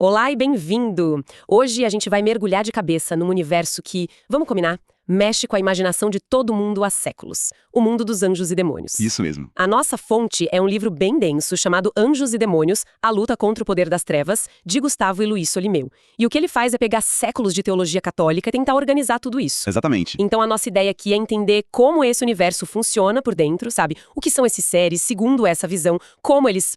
Olá e bem-vindo! Hoje a gente vai mergulhar de cabeça num universo que, vamos combinar, mexe com a imaginação de todo mundo há séculos. O mundo dos anjos e demônios. Isso mesmo. A nossa fonte é um livro bem denso chamado Anjos e Demônios, A Luta contra o Poder das Trevas, de Gustavo e Luiz Solimeu. E o que ele faz é pegar séculos de teologia católica e tentar organizar tudo isso. Exatamente. Então a nossa ideia aqui é entender como esse universo funciona por dentro, sabe? O que são esses seres, segundo essa visão, como eles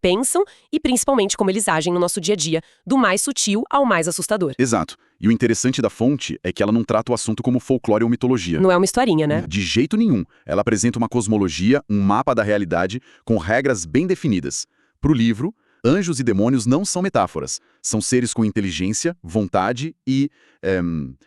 pensam e principalmente como eles agem no nosso dia a dia, do mais sutil ao mais assustador. Exato. E o interessante da fonte é que ela não trata o assunto como folclore ou mitologia. Não é uma historinha, né? De jeito nenhum. Ela apresenta uma cosmologia, um mapa da realidade, com regras bem definidas. Para o livro, anjos e demônios não são metáforas. São seres com inteligência, vontade e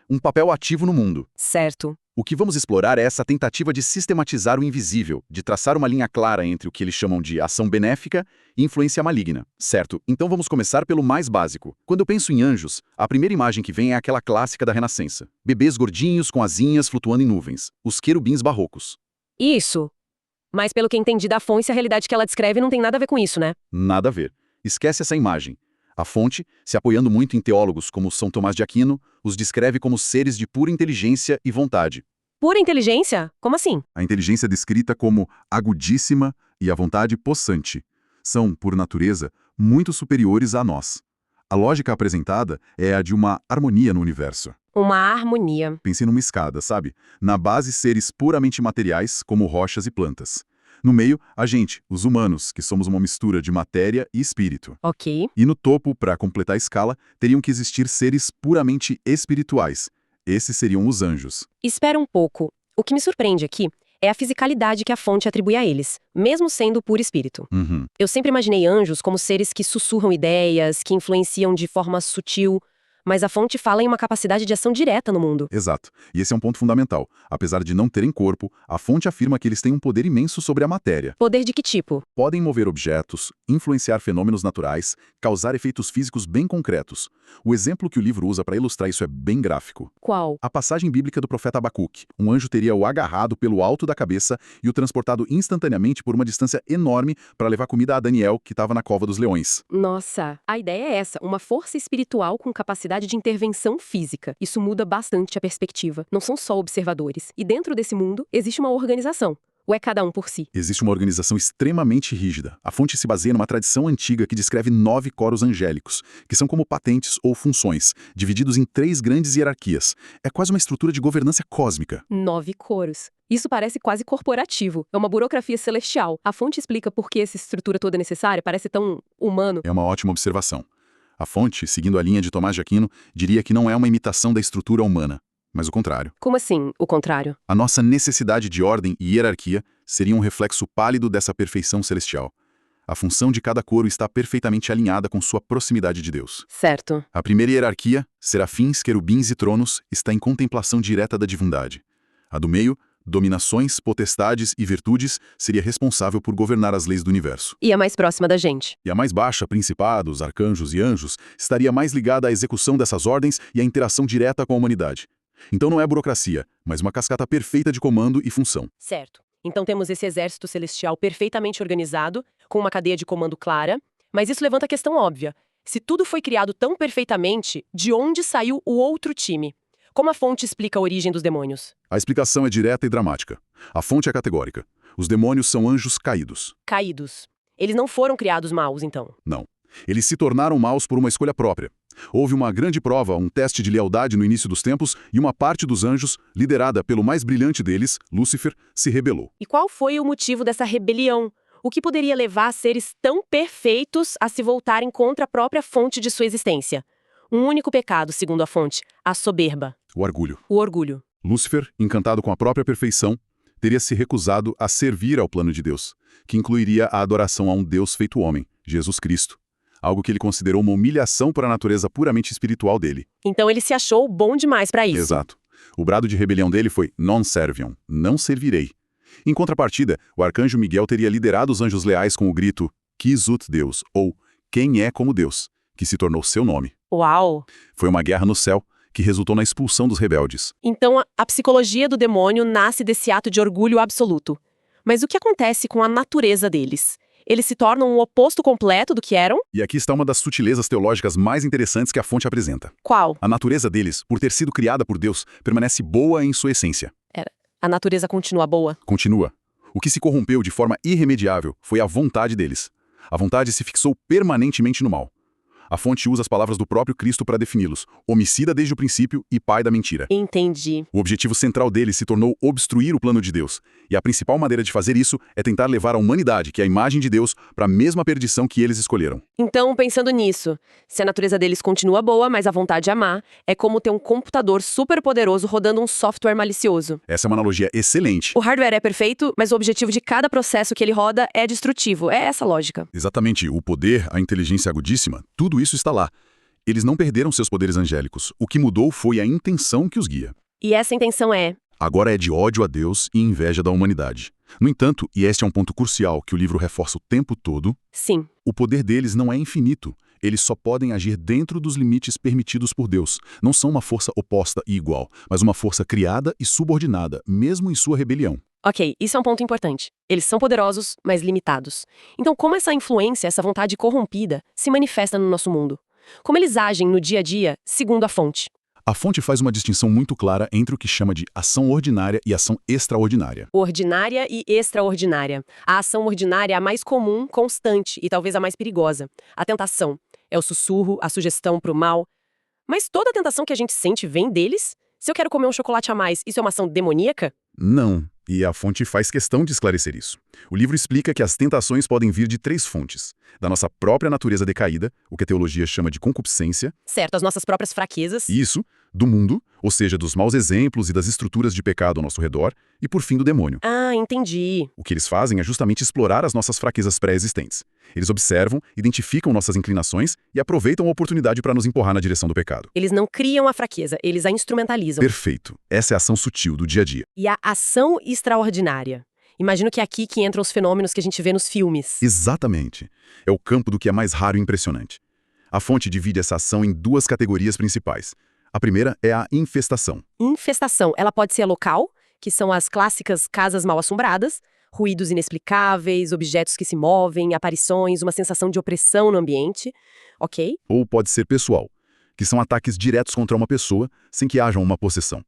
um papel ativo no mundo. Certo. O que vamos explorar é essa tentativa de sistematizar o invisível, de traçar uma linha clara entre o que eles chamam de ação benéfica e influência maligna, certo? Então vamos começar pelo mais básico. Quando eu penso em anjos, a primeira imagem que vem é aquela clássica da Renascença. Bebês gordinhos com asinhas flutuando em nuvens, os querubins barrocos. Isso. Mas pelo que entendi da fonte, a realidade que ela descreve não tem nada a ver com isso, né? Nada a ver. Esquece essa imagem. A fonte, se apoiando muito em teólogos como São Tomás de Aquino, os descreve como seres de pura inteligência e vontade. Pura inteligência? Como assim? A inteligência é descrita como agudíssima e a vontade possante. São, por natureza, muito superiores a nós. A lógica apresentada é a de uma harmonia no universo. Uma harmonia. Pense numa escada, sabe? Na base, seres puramente materiais, como rochas e plantas. No meio, a gente, os humanos, que somos uma mistura de matéria e espírito. Ok. E no topo, para completar a escala, teriam que existir seres puramente espirituais. Esses seriam os anjos. Espera um pouco. O que me surpreende aqui é a fisicalidade que a fonte atribui a eles, mesmo sendo puro espírito. Uhum. Eu sempre imaginei anjos como seres que sussurram ideias, que influenciam de forma sutil, mas a fonte fala em uma capacidade de ação direta no mundo. Exato. E esse é um ponto fundamental. Apesar de não terem corpo, a fonte afirma que eles têm um poder imenso sobre a matéria. Poder de que tipo? Podem mover objetos, influenciar fenômenos naturais, causar efeitos físicos bem concretos. O exemplo que o livro usa para ilustrar isso é bem gráfico. Qual? A passagem bíblica do profeta Abacuque. Um anjo teria o agarrado pelo alto da cabeça e o transportado instantaneamente por uma distância enorme para levar comida a Daniel, que estava na cova dos leões. Nossa, a ideia é essa, uma força espiritual com capacidade de intervenção física. Isso muda bastante a perspectiva. Não são só observadores. E dentro desse mundo, existe uma organização. Ou é cada um por si? Existe uma organização extremamente rígida. A fonte se baseia numa tradição antiga que descreve 9 coros angélicos, que são como patentes ou funções, divididos em 3 grandes hierarquias. É quase uma estrutura de governança cósmica. 9 coros. Isso parece quase corporativo. É uma burocracia celestial. A fonte explica por que essa estrutura toda é necessária, parece tão humano. É uma ótima observação. A fonte, seguindo a linha de Tomás de Aquino, diria que não é uma imitação da estrutura humana, mas o contrário. Como assim, o contrário? A nossa necessidade de ordem e hierarquia seria um reflexo pálido dessa perfeição celestial. A função de cada coro está perfeitamente alinhada com sua proximidade de Deus. Certo. A primeira hierarquia, serafins, querubins e tronos, está em contemplação direta da divindade. A do meio, dominações, potestades e virtudes, seria responsável por governar as leis do universo. E a mais próxima da gente? E a mais baixa, principados, arcanjos e anjos, estaria mais ligada à execução dessas ordens e à interação direta com a humanidade. Então não é burocracia, mas uma cascata perfeita de comando e função. Certo. Então temos esse exército celestial perfeitamente organizado, com uma cadeia de comando clara, mas isso levanta a questão óbvia. Se tudo foi criado tão perfeitamente, de onde saiu o outro time? Como a fonte explica a origem dos demônios? A explicação é direta e dramática. A fonte é categórica. Os demônios são anjos caídos. Caídos. Eles não foram criados maus, então. Não. Eles se tornaram maus por uma escolha própria. Houve uma grande prova, um teste de lealdade no início dos tempos, e uma parte dos anjos, liderada pelo mais brilhante deles, Lúcifer, se rebelou. E qual foi o motivo dessa rebelião? O que poderia levar seres tão perfeitos a se voltarem contra a própria fonte de sua existência? Um único pecado, segundo a fonte, a soberba. O orgulho. O orgulho. Lúcifer, encantado com a própria perfeição, teria se recusado a servir ao plano de Deus, que incluiria a adoração a um Deus feito homem, Jesus Cristo. Algo que ele considerou uma humilhação para a natureza puramente espiritual dele. Então ele se achou bom demais para isso. Exato. O brado de rebelião dele foi non serviam, não servirei. Em contrapartida, o arcanjo Miguel teria liderado os anjos leais com o grito Quis ut Deus, ou Quem é como Deus, que se tornou seu nome. Uau! Foi uma guerra no céu que resultou na expulsão dos rebeldes. Então a psicologia do demônio nasce desse ato de orgulho absoluto. Mas o que acontece com a natureza deles? Eles se tornam o oposto completo do que eram? E aqui está uma das sutilezas teológicas mais interessantes que a fonte apresenta. Qual? A natureza deles, por ter sido criada por Deus, permanece boa em sua essência. A natureza continua boa? Continua. O que se corrompeu de forma irremediável foi a vontade deles. A vontade se fixou permanentemente no mal. A fonte usa as palavras do próprio Cristo para defini-los: homicida desde o princípio e pai da mentira. Entendi. O objetivo central deles se tornou obstruir o plano de Deus. E a principal maneira de fazer isso é tentar levar a humanidade, que é a imagem de Deus, para a mesma perdição que eles escolheram. Então, pensando nisso, se a natureza deles continua boa, mas a vontade é má, é como ter um computador superpoderoso rodando um software malicioso. Essa é uma analogia excelente. O hardware é perfeito, mas o objetivo de cada processo que ele roda é destrutivo. É essa a lógica. Exatamente, o poder, a inteligência agudíssima, tudo isso está lá. Eles não perderam seus poderes angélicos. O que mudou foi a intenção que os guia. E essa intenção é... Agora é de ódio a Deus e inveja da humanidade. No entanto, e este é um ponto crucial que o livro reforça o tempo todo, Sim. o poder deles não é infinito. Eles só podem agir dentro dos limites permitidos por Deus. Não são uma força oposta e igual, mas uma força criada e subordinada, mesmo em sua rebelião. Ok, isso é um ponto importante. Eles são poderosos, mas limitados. Então, como essa influência, essa vontade corrompida, se manifesta no nosso mundo? Como eles agem no dia a dia, segundo a fonte? A fonte faz uma distinção muito clara entre o que chama de ação ordinária e ação extraordinária. Ordinária e extraordinária. A ação ordinária é a mais comum, constante e talvez a mais perigosa. A tentação é o sussurro, a sugestão para o mal. Mas toda a tentação que a gente sente vem deles? Se eu quero comer um chocolate a mais, isso é uma ação demoníaca? Não, e a fonte faz questão de esclarecer isso. O livro explica que as tentações podem vir de 3 fontes: da nossa própria natureza decaída, o que a teologia chama de concupiscência. Certo, as nossas próprias fraquezas. Isso, do mundo, ou seja, dos maus exemplos e das estruturas de pecado ao nosso redor, e por fim do demônio. Ah, entendi. O que eles fazem é justamente explorar as nossas fraquezas pré-existentes. Eles observam, identificam nossas inclinações e aproveitam a oportunidade para nos empurrar na direção do pecado. Eles não criam a fraqueza, eles a instrumentalizam. Perfeito. Essa é a ação sutil do dia a dia. E a ação extraordinária? Imagino que é aqui que entram os fenômenos que a gente vê nos filmes. Exatamente. É o campo do que é mais raro e impressionante. A fonte divide essa ação em 2 categorias principais. A primeira é a infestação. Infestação, ela pode ser local, que são as clássicas casas mal-assombradas, ruídos inexplicáveis, objetos que se movem, aparições, uma sensação de opressão no ambiente. Ok? Ou pode ser pessoal, que são ataques diretos contra uma pessoa, sem que haja uma possessão.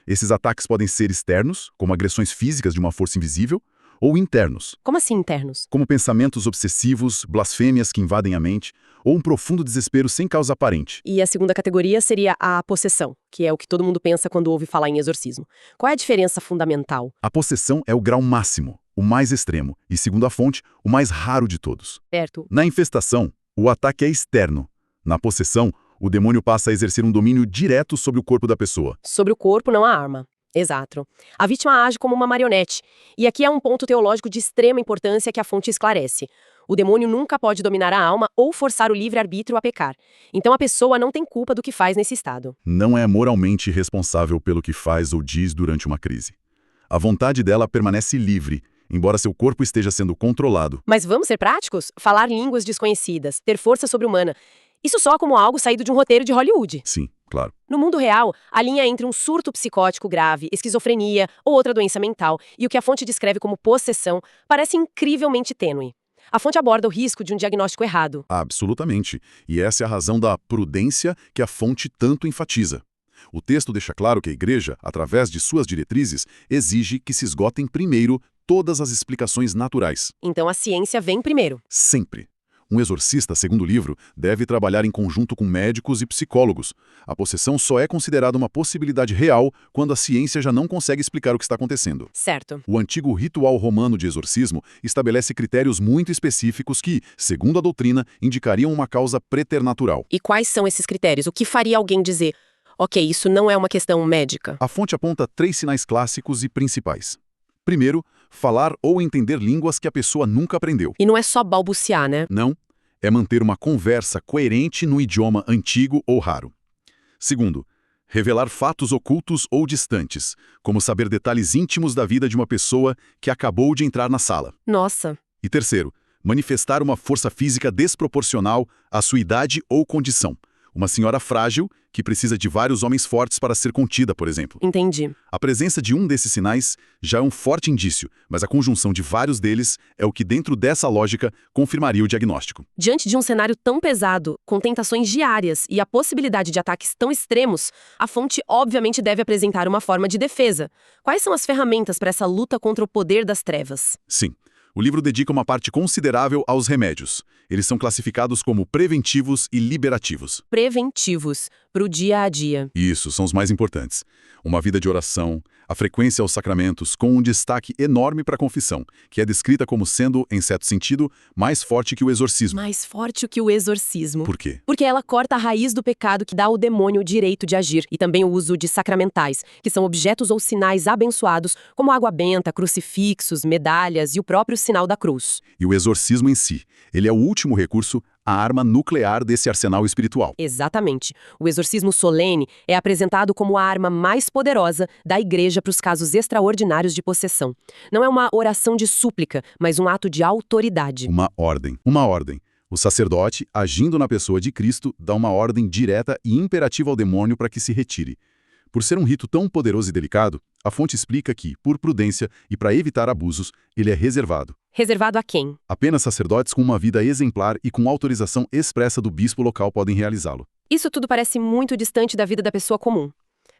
Esses ataques podem ser externos, como agressões físicas de uma força invisível, ou internos, Como assim internos? como pensamentos obsessivos, blasfêmias que invadem a mente, ou um profundo desespero sem causa aparente. E a segunda categoria seria a possessão, que é o que todo mundo pensa quando ouve falar em exorcismo. Qual é a diferença fundamental? A possessão é o grau máximo, o mais extremo, e, segundo a fonte, o mais raro de todos. Certo? Na infestação, o ataque é externo. Na possessão, o demônio passa a exercer um domínio direto sobre o corpo da pessoa. Sobre o corpo, não a arma. Exato. A vítima age como uma marionete. E aqui é um ponto teológico de extrema importância que a fonte esclarece. O demônio nunca pode dominar a alma ou forçar o livre-arbítrio a pecar. Então a pessoa não tem culpa do que faz nesse estado. Não é moralmente responsável pelo que faz ou diz durante uma crise. A vontade dela permanece livre, embora seu corpo esteja sendo controlado. Mas vamos ser práticos? Falar línguas desconhecidas, ter força sobre-humana. Isso soa como algo saído de um roteiro de Hollywood. Sim, claro. No mundo real, a linha entre um surto psicótico grave, esquizofrenia ou outra doença mental e o que a fonte descreve como possessão parece incrivelmente tênue. A fonte aborda o risco de um diagnóstico errado. Absolutamente. E essa é a razão da prudência que a fonte tanto enfatiza. O texto deixa claro que a Igreja, através de suas diretrizes, exige que se esgotem primeiro todas as explicações naturais. Então a ciência vem primeiro. Sempre. Um exorcista, segundo o livro, deve trabalhar em conjunto com médicos e psicólogos. A possessão só é considerada uma possibilidade real quando a ciência já não consegue explicar o que está acontecendo. Certo. O antigo ritual romano de exorcismo estabelece critérios muito específicos que, segundo a doutrina, indicariam uma causa preternatural. E quais são esses critérios? O que faria alguém dizer, ok, isso não é uma questão médica? A fonte aponta 3 sinais clássicos e principais. Primeiro, falar ou entender línguas que a pessoa nunca aprendeu. E não é só balbuciar, né? Não, é manter uma conversa coerente no idioma antigo ou raro. Segundo, revelar fatos ocultos ou distantes, como saber detalhes íntimos da vida de uma pessoa que acabou de entrar na sala. Nossa. E terceiro, manifestar uma força física desproporcional à sua idade ou condição, Uma senhora frágil que precisa de vários homens fortes para ser contida, por exemplo. Entendi. A presença de um desses sinais já é um forte indício, mas a conjunção de vários deles é o que, dentro dessa lógica, confirmaria o diagnóstico. Diante de um cenário tão pesado, com tentações diárias e a possibilidade de ataques tão extremos, a fonte obviamente deve apresentar uma forma de defesa. Quais são as ferramentas para essa luta contra o poder das trevas? Sim. O livro dedica uma parte considerável aos remédios. Eles são classificados como preventivos e liberativos. Preventivos, para o dia a dia. Isso, são os mais importantes. Uma vida de oração, a frequência aos sacramentos, com um destaque enorme para a confissão, que é descrita como sendo, em certo sentido, mais forte que o exorcismo. Mais forte que o exorcismo. Por quê? Porque ela corta a raiz do pecado que dá ao demônio o direito de agir, e também o uso de sacramentais, que são objetos ou sinais abençoados, como água benta, crucifixos, medalhas e o próprio sinal da cruz. E o exorcismo em si, ele é o último recurso, a arma nuclear desse arsenal espiritual. Exatamente. O exorcismo solene é apresentado como a arma mais poderosa da Igreja para os casos extraordinários de possessão. Não é uma oração de súplica, mas um ato de autoridade. Uma ordem. Uma ordem. O sacerdote, agindo na pessoa de Cristo, dá uma ordem direta e imperativa ao demônio para que se retire. Por ser um rito tão poderoso e delicado, a fonte explica que, por prudência e para evitar abusos, ele é reservado. Reservado a quem? Apenas sacerdotes com uma vida exemplar e com autorização expressa do bispo local podem realizá-lo. Isso tudo parece muito distante da vida da pessoa comum.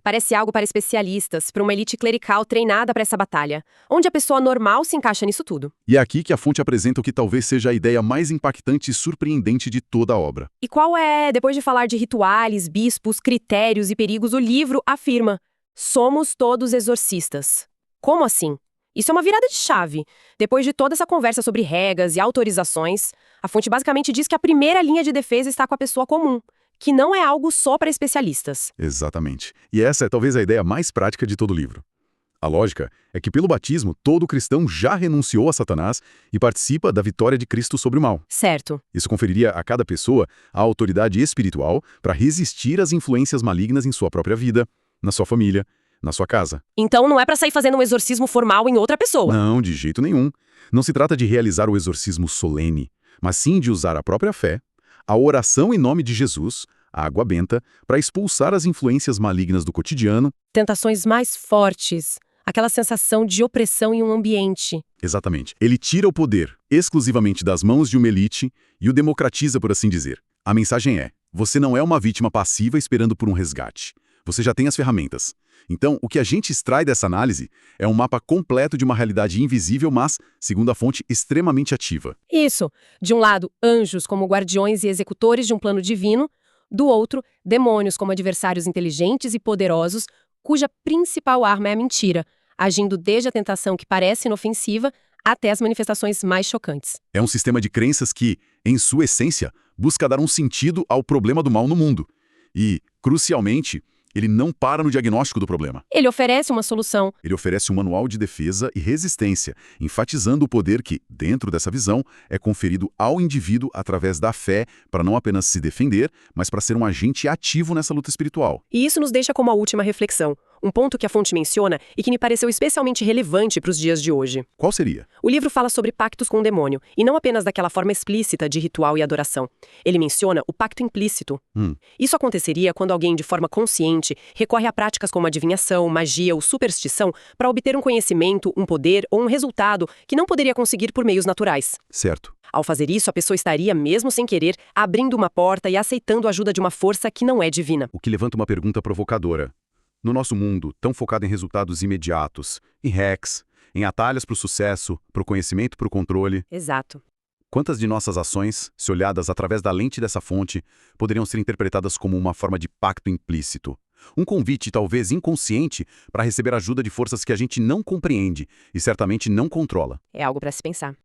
Parece algo para especialistas, para uma elite clerical treinada para essa batalha, onde a pessoa normal se encaixa nisso tudo. E é aqui que a fonte apresenta o que talvez seja a ideia mais impactante e surpreendente de toda a obra. E qual é, depois de falar de rituais, bispos, critérios e perigos, o livro afirma: somos todos exorcistas. Como assim? Isso é uma virada de chave. Depois de toda essa conversa sobre regras e autorizações, a fonte basicamente diz que a primeira linha de defesa está com a pessoa comum, que não é algo só para especialistas. Exatamente. E essa é talvez a ideia mais prática de todo o livro. A lógica é que pelo batismo todo cristão já renunciou a Satanás e participa da vitória de Cristo sobre o mal. Certo. Isso conferiria a cada pessoa a autoridade espiritual para resistir às influências malignas em sua própria vida, na sua família, na sua casa. Então não é para sair fazendo um exorcismo formal em outra pessoa. Não, de jeito nenhum. Não se trata de realizar o exorcismo solene, mas sim de usar a própria fé, a oração em nome de Jesus, a água benta, para expulsar as influências malignas do cotidiano. Tentações mais fortes, aquela sensação de opressão em um ambiente. Exatamente. Ele tira o poder exclusivamente das mãos de uma elite e o democratiza, por assim dizer. A mensagem é: você não é uma vítima passiva esperando por um resgate. Você já tem as ferramentas. Então, o que a gente extrai dessa análise é um mapa completo de uma realidade invisível, mas, segundo a fonte, extremamente ativa. Isso. De um lado, anjos como guardiões e executores de um plano divino. Do outro, demônios como adversários inteligentes e poderosos, cuja principal arma é a mentira, agindo desde a tentação que parece inofensiva até as manifestações mais chocantes. É um sistema de crenças que, em sua essência, busca dar um sentido ao problema do mal no mundo. E, crucialmente, ele não para no diagnóstico do problema. Ele oferece uma solução. Ele oferece um manual de defesa e resistência, enfatizando o poder que, dentro dessa visão, é conferido ao indivíduo através da fé para não apenas se defender, mas para ser um agente ativo nessa luta espiritual. E isso nos deixa como a última reflexão. Um ponto que a fonte menciona e que me pareceu especialmente relevante para os dias de hoje. Qual seria? O livro fala sobre pactos com o demônio, e não apenas daquela forma explícita de ritual e adoração. Ele menciona o pacto implícito. Isso aconteceria quando alguém, de forma consciente, recorre a práticas como adivinhação, magia ou superstição para obter um conhecimento, um poder ou um resultado que não poderia conseguir por meios naturais. Certo. Ao fazer isso, a pessoa estaria, mesmo sem querer, abrindo uma porta e aceitando a ajuda de uma força que não é divina. O que levanta uma pergunta provocadora. No nosso mundo, tão focado em resultados imediatos, em hacks, em atalhos para o sucesso, para o conhecimento, para o controle. Exato. Quantas de nossas ações, se olhadas através da lente dessa fonte, poderiam ser interpretadas como uma forma de pacto implícito? Um convite, talvez inconsciente, para receber ajuda de forças que a gente não compreende e certamente não controla. É algo para se pensar.